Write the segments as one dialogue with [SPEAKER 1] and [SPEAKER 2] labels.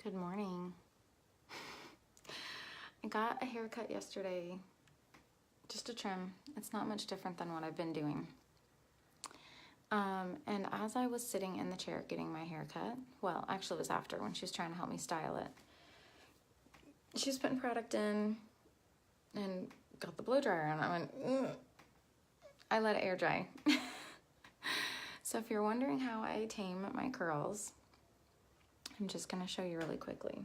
[SPEAKER 1] Good morning. I got a haircut yesterday, just a trim. It's not much different than what I've been doing. And as I was sitting in the chair getting my haircut, well, actually it was after when she was trying to help me style it. She was putting product in and got the blow dryer on. I went, ugh. I let it air dry. So if you're wondering how I tame my curls, I'm just gonna show you really quickly.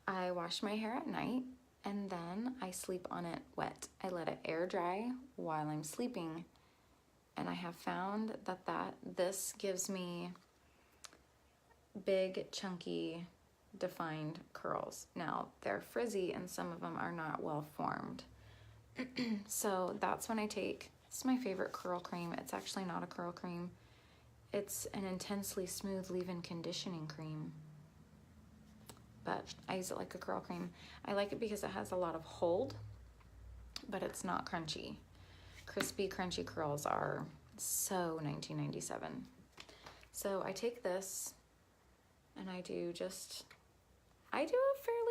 [SPEAKER 1] I wash my hair at night and then I sleep on it wet. I let it air dry while I'm sleeping. And I have found that this gives me big, chunky, defined curls. Now, they're frizzy and some of them are not well formed. So that's when I take, this is my favorite curl cream. It's actually not a curl cream. It's an intensely smooth leave-in conditioning cream. But I use it like a curl cream. I like it because it has a lot of hold, but it's not crunchy. Crispy, crunchy curls are so 1997. So I take this and I do a fairly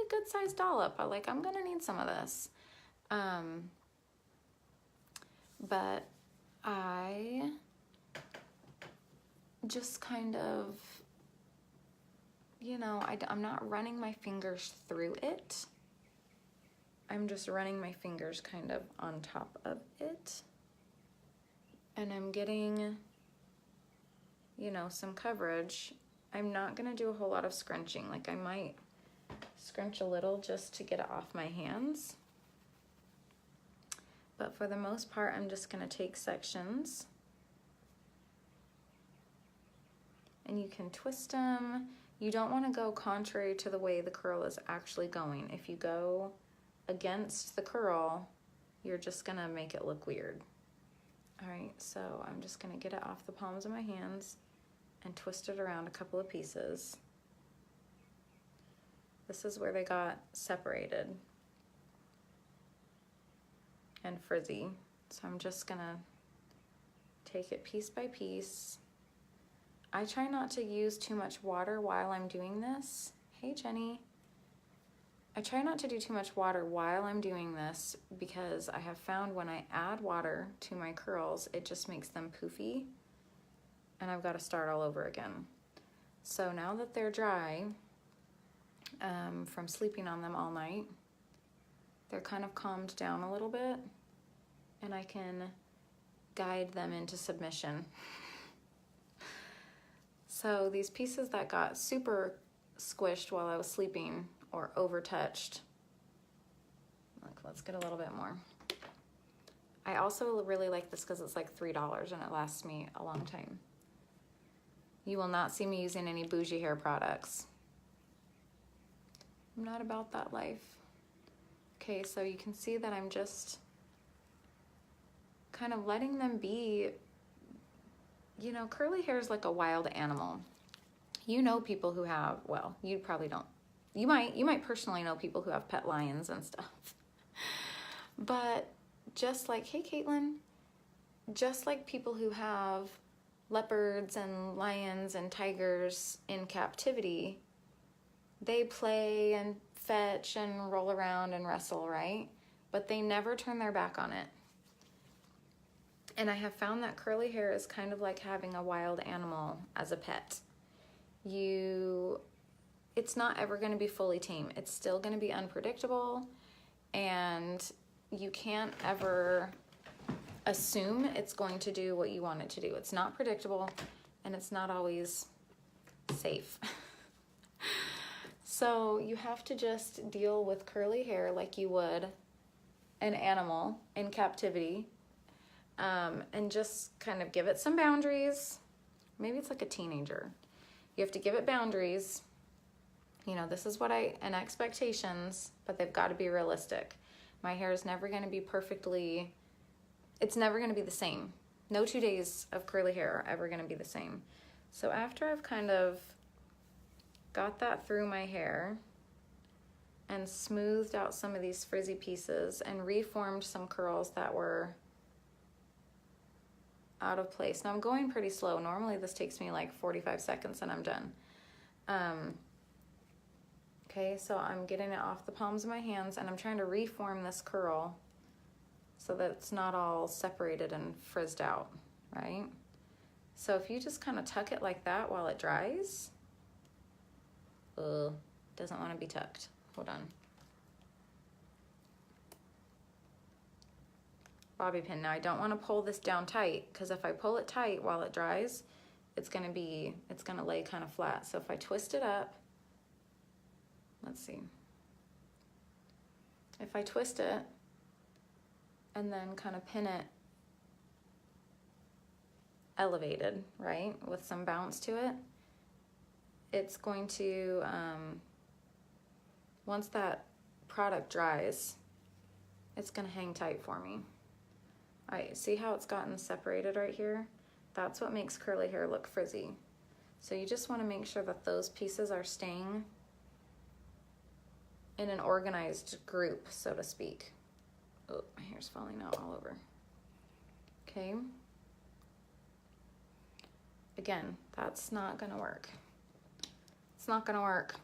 [SPEAKER 1] good sized dollop. I'm gonna need some of this. But I just kind of, I'm not running my fingers through it. I'm just running my fingers kind of on top of it. And I'm getting, some coverage. I'm not gonna do a whole lot of scrunching. I might scrunch a little just to get it off my hands. But for the most part, I'm just gonna take sections. And you can twist them. You don't wanna go contrary to the way the curl is actually going. If you go against the curl, you're just gonna make it look weird. All right, so I'm just gonna get it off the palms of my hands and twist it around a couple of pieces. This is where they got separated and frizzy. So I'm just gonna take it piece by piece. I try not to use too much water while I'm doing this. Hey, Jenny. I try not to do too much water while I'm doing this because I have found when I add water to my curls, it just makes them poofy and I've got to start all over again. So now that they're dry, from sleeping on them all night, they're kind of calmed down a little bit and I can guide them into submission. So these pieces that got super squished while I was sleeping or overtouched, let's get a little bit more. I also really like this because it's like $3 and it lasts me a long time. You will not see me using any bougie hair products. I'm not about that life. Okay, so you can see that I'm just kind of letting them be. Curly hair is like a wild animal. People who have, well, you probably don't. You might personally know people who have pet lions and stuff. But just like, hey, Caitlin, just like people who have leopards and lions and tigers in captivity, they play and fetch and roll around and wrestle, right? But they never turn their back on it. And I have found that curly hair is kind of like having a wild animal as a pet. It's not ever going to be fully tame. It's still going to be unpredictable, and you can't ever assume it's going to do what you want it to do. It's not predictable, and it's not always safe. So you have to just deal with curly hair like you would an animal in captivity, and just kind of give it some boundaries. Maybe it's like a teenager. You have to give it boundaries. This is and expectations, but they've got to be realistic. My hair is never going to be it's never going to be the same. No 2 days of curly hair are ever going to be the same. So after I've kind of got that through my hair and smoothed out some of these frizzy pieces and reformed some curls that were out of place. Now I'm going pretty slow. Normally this takes me like 45 seconds and I'm done. Okay, so I'm getting it off the palms of my hands and I'm trying to reform this curl so that it's not all separated and frizzed out, right? So if you just kind of tuck it like that while it dries, doesn't want to be tucked. Hold on. Bobby pin. Now I don't want to pull this down tight because if I pull it tight while it dries, it's gonna lay kind of flat. So if I twist it up, let's see. If I twist it and then kind of pin it elevated, right, with some bounce to it, it's going to, once that product dries, it's gonna hang tight for me. All right, see how it's gotten separated right here? That's what makes curly hair look frizzy. So you just wanna make sure that those pieces are staying in an organized group, so to speak. Oh, my hair's falling out all over. Okay. Again, that's not gonna work. It's not gonna work.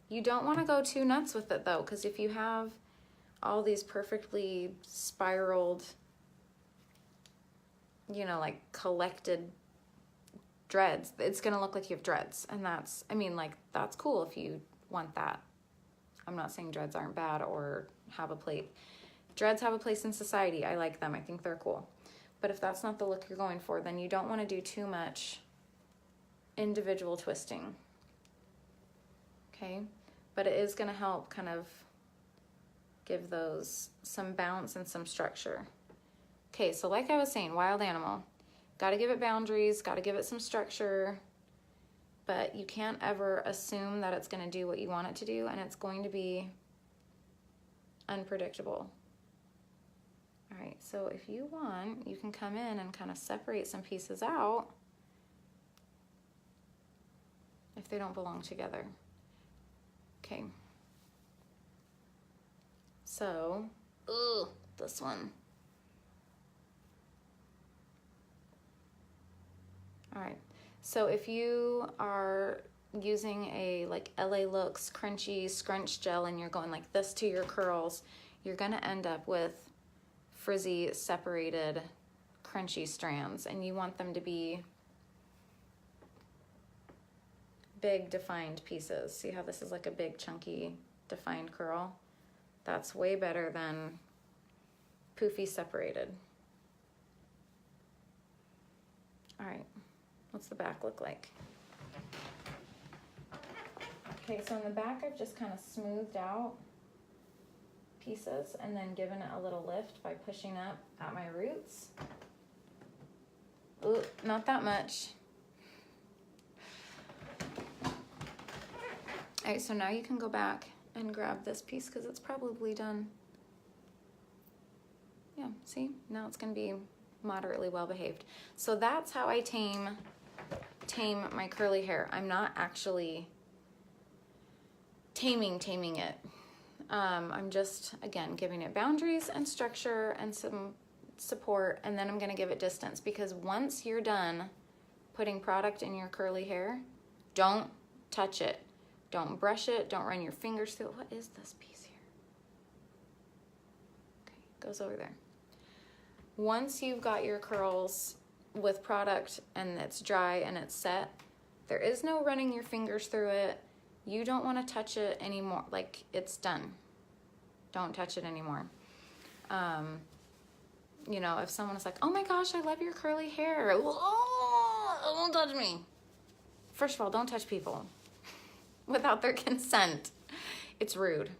[SPEAKER 1] You don't wanna go too nuts with it though, because if you have all these perfectly spiraled, you know, like collected dreads, it's gonna look like you have dreads. And that's, I mean, like, that's cool if you want that. I'm not saying dreads aren't bad or have a place. Dreads have a place in society. I like them. I think they're cool. But if that's not the look you're going for, then you don't want to do too much individual twisting. Okay? But it is going to help kind of give those some bounce and some structure. Okay, so like I was saying, wild animal. Got to give it boundaries, got to give it some structure. But you can't ever assume that it's going to do what you want it to do, and it's going to be unpredictable. All right, so if you want, you can come in and kind of separate some pieces out if they don't belong together. Okay. So, this one. All right. So if you are using a like LA Looks crunchy scrunch gel and you're going like this to your curls, you're gonna end up with frizzy separated crunchy strands, and you want them to be big defined pieces. See how this is like a big chunky defined curl? That's way better than poofy separated. All right. What's the back look like? Okay, so in the back I've just kind of smoothed out pieces and then given it a little lift by pushing up at my roots. Ooh, not that much. All right, so now you can go back and grab this piece because it's probably done. Yeah, see? Now it's gonna be moderately well behaved. So that's how I tame my curly hair. I'm not actually taming it. I'm just, again, giving it boundaries and structure and some support, and then I'm gonna give it distance, because once you're done putting product in your curly hair, don't touch it. Don't brush it, don't run your fingers through it. What is this piece here? Okay, goes over there. Once you've got your curls with product and it's dry and it's set, there is no running your fingers through it. You don't want to touch it anymore. Like, it's done. Don't touch it anymore. You know, if someone is like, oh my gosh, I love your curly hair. Oh, don't touch me. First of all, don't touch people without their consent. It's rude.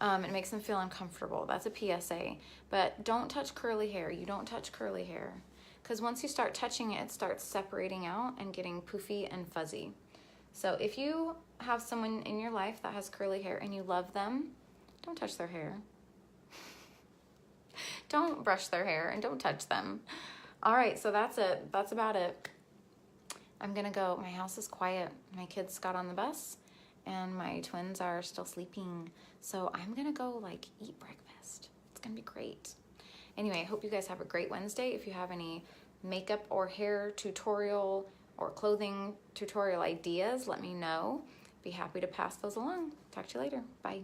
[SPEAKER 1] It makes them feel uncomfortable. That's a PSA. But don't touch curly hair. You don't touch curly hair. Because once you start touching it, it starts separating out and getting poofy and fuzzy. So if you have someone in your life that has curly hair and you love them, don't touch their hair. Don't brush their hair and don't touch them. All right, so that's it. That's about it. I'm gonna go. My house is quiet. My kids got on the bus and my twins are still sleeping. So I'm gonna go like eat breakfast. It's gonna be great. Anyway, I hope you guys have a great Wednesday. If you have any makeup or hair tutorial or clothing tutorial ideas, let me know. be happy to pass those along. Talk to you later. Bye.